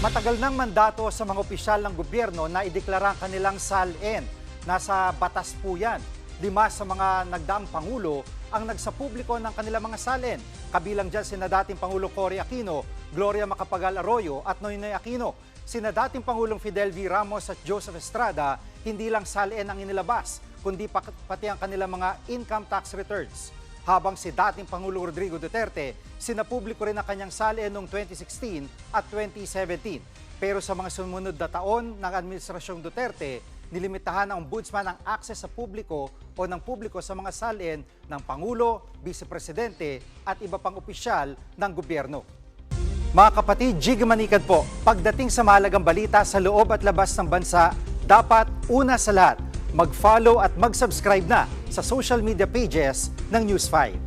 Matagal ng mandato sa mga opisyal ng gobyerno na ideklara ang kanilang salin. Nasa batas po yan. 5 sa mga nagdaang Pangulo ang nagsapubliko ng kanilang mga salin. Kabilang dyan sina dating Pangulong Cory Aquino, Gloria Macapagal Arroyo at Noynoy Aquino. Sina dating Pangulong Fidel V. Ramos at Joseph Estrada, hindi lang salin ang inilabas, kundi pati ang kanilang mga income tax returns. Habang si dating Pangulong Rodrigo Duterte, sinapubliko rin ang kanyang salin noong 2016 at 2017. Pero sa mga sumunod na taon ng Administrasyong Duterte, nilimitahan ng Ombudsman ang akses sa publiko o ng publiko sa mga salin ng Pangulo, Vice Presidente at iba pang opisyal ng gobyerno. Mga kapatid, Jig Manikad po, pagdating sa mahalagang balita sa loob at labas ng bansa, dapat una sa lahat, mag-follow at mag-subscribe na sa social media pages ng News 5.